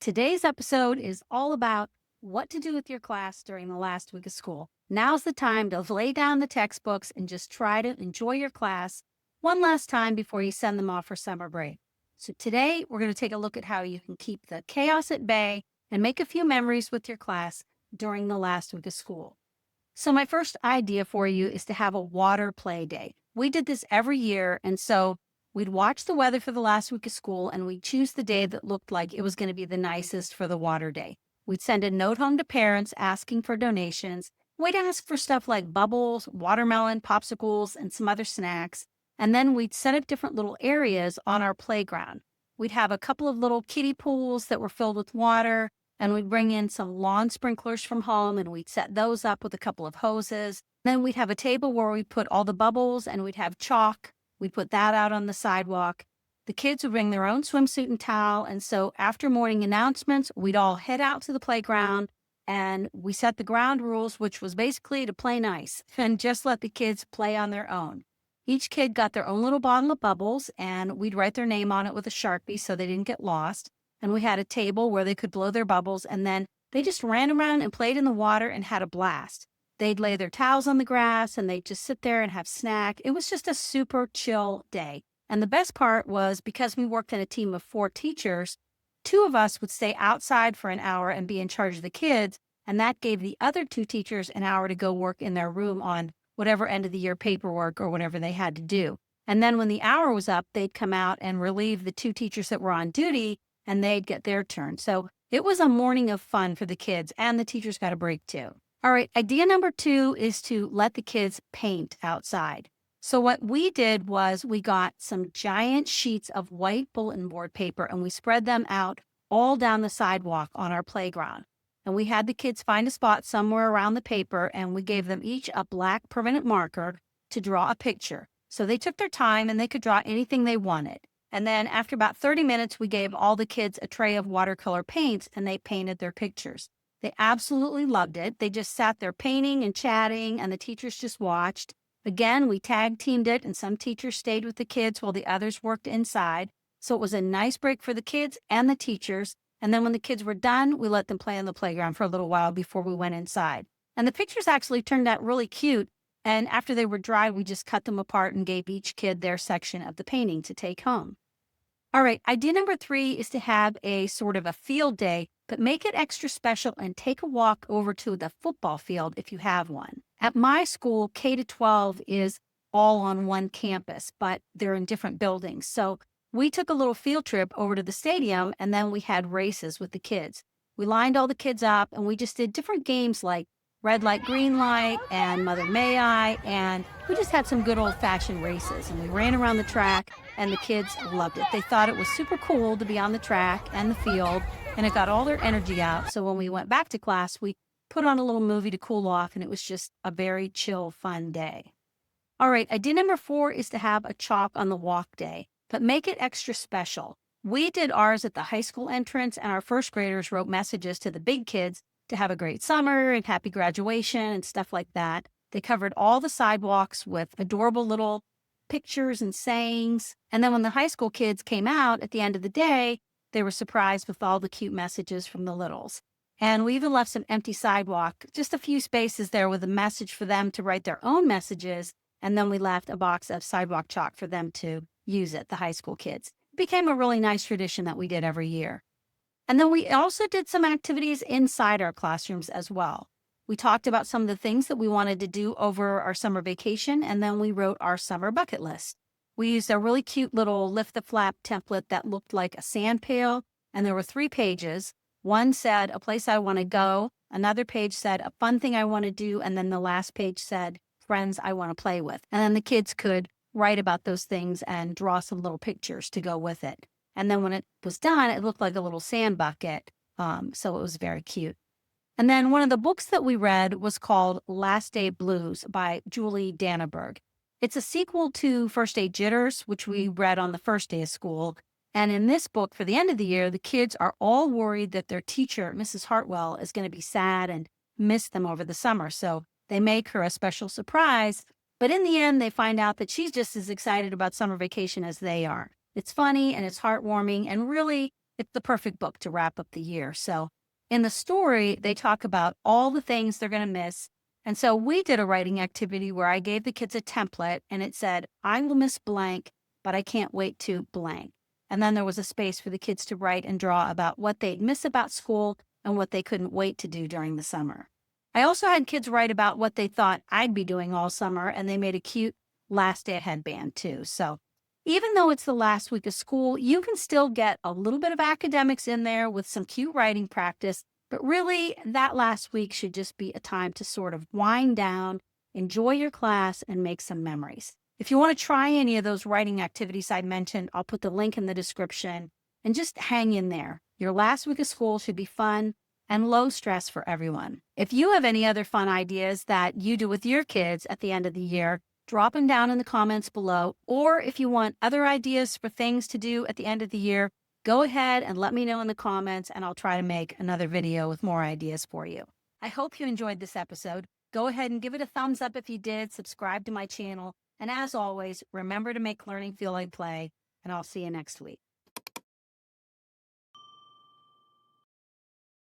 Today's episode is all about what to do with your class during the last week of school. Now's the time to lay down the textbooks and just try to enjoy your class one last time before you send them off for summer break. So today we're going to take a look at how you can keep the chaos at bay and make a few memories with your class during the last week of school. So my first idea for you is to have a water play day. We did this every year, and so we'd watch the weather for the last week of school, and we'd choose the day that looked like it was going to be the nicest for the water day. We'd send a note home to parents asking for donations. We'd ask for stuff like bubbles, watermelon, popsicles, and some other snacks. And then we'd set up different little areas on our playground. We'd have a couple of little kiddie pools that were filled with water, and we'd bring in some lawn sprinklers from home, and we'd set those up with a couple of hoses. Then we'd have a table where we'd put all the bubbles, and we'd have chalk. We'd put that out on the sidewalk. The kids would bring their own swimsuit and towel, and so after morning announcements, we'd all head out to the playground, and we set the ground rules, which was basically to play nice and just let the kids play on their own. Each kid got their own little bottle of bubbles, and we'd write their name on it with a Sharpie so they didn't get lost. And we had a table where they could blow their bubbles, and then they just ran around and played in the water and had a blast. They'd lay their towels on the grass, and they'd just sit there and have snack. It was just a super chill day. And the best part was, because we worked in a team of 4 teachers, 2 of us would stay outside for an hour and be in charge of the kids, and that gave the other 2 teachers an hour to go work in their room on whatever end of the year paperwork or whatever they had to do. And then when the hour was up, they'd come out and relieve the 2 teachers that were on duty, and they'd get their turn. So it was a morning of fun for the kids, and the teachers got a break too. All right, idea number 2 is to let the kids paint outside. So what we did was we got some giant sheets of white bulletin board paper, and we spread them out all down the sidewalk on our playground. And we had the kids find a spot somewhere around the paper, and we gave them each a black permanent marker to draw a picture. So they took their time and they could draw anything they wanted. And then after about 30 minutes, we gave all the kids a tray of watercolor paints, and they painted their pictures. They absolutely loved it. They just sat there painting and chatting, and the teachers just watched. Again, we tag teamed it, and some teachers stayed with the kids while the others worked inside. So it was a nice break for the kids and the teachers. And then when the kids were done, we let them play on the playground for a little while before we went inside. And the pictures actually turned out really cute. And after they were dry, we just cut them apart and gave each kid their section of the painting to take home. All right, idea number 3 is to have a sort of a field day, but make it extra special and take a walk over to the football field if you have one. At my school, K-12 is all on one campus, but they're in different buildings. So we took a little field trip over to the stadium, and then we had races with the kids. We lined all the kids up, and we just did different games like red light, green light, and Mother May I, and we just had some good old-fashioned races. And we ran around the track, and the kids loved it. They thought it was super cool to be on the track and the field, and it got all their energy out. So when we went back to class, we put on a little movie to cool off, and it was just a very chill, fun day. All right, idea number 4 is to have a chalk on the walk day, but make it extra special. We did ours at the high school entrance, and our first graders wrote messages to the big kids to have a great summer and happy graduation and stuff like that. They covered all the sidewalks with adorable little pictures and sayings. And then when the high school kids came out at the end of the day, they were surprised with all the cute messages from the littles. And we even left some empty sidewalk, just a few spaces there with a message for them to write their own messages. And then we left a box of sidewalk chalk for them to use it, the high school kids. It became a really nice tradition that we did every year. And then we also did some activities inside our classrooms as well. We talked about some of the things that we wanted to do over our summer vacation, and then we wrote our summer bucket list. We used a really cute little lift the flap template that looked like a sand pail, and there were 3 pages. One said a place I want to go, another page said a fun thing I want to do, and then the last page said friends I want to play with. And then the kids could write about those things and draw some little pictures to go with it. And then when it was done, it looked like a little sand bucket, so it was very cute. And then one of the books that we read was called Last Day Blues by Julie Danneberg. It's a sequel to First Day Jitters, which we read on the first day of school. And in this book, for the end of the year, the kids are all worried that their teacher, Mrs. Hartwell, is going to be sad and miss them over the summer. So they make her a special surprise. But in the end, they find out that she's just as excited about summer vacation as they are. It's funny and it's heartwarming, and really It's the perfect book to wrap up the year. So in the story, they talk about all the things they're going to miss. And so we did a writing activity where I gave the kids a template and it said, I will miss blank, but I can't wait to blank. And then there was a space for the kids to write and draw about what they'd miss about school and what they couldn't wait to do during the summer. I also had kids write about what they thought I'd be doing all summer, and they made a cute last day headband too. So even though it's the last week of school, you can still get a little bit of academics in there with some cute writing practice. But really, that last week should just be a time to sort of wind down, enjoy your class, and make some memories. If you want to try any of those writing activities I mentioned, I'll put the link in the description, and just hang in there. Your last week of school should be fun and low stress for everyone. If you have any other fun ideas that you do with your kids at the end of the year, drop them down in the comments below. Or if you want other ideas for things to do at the end of the year, go ahead and let me know in the comments, and I'll try to make another video with more ideas for you. I hope you enjoyed this episode. Go ahead and give it a thumbs up if you did, subscribe to my channel, and as always, remember to make learning feel like play, and I'll see you next week.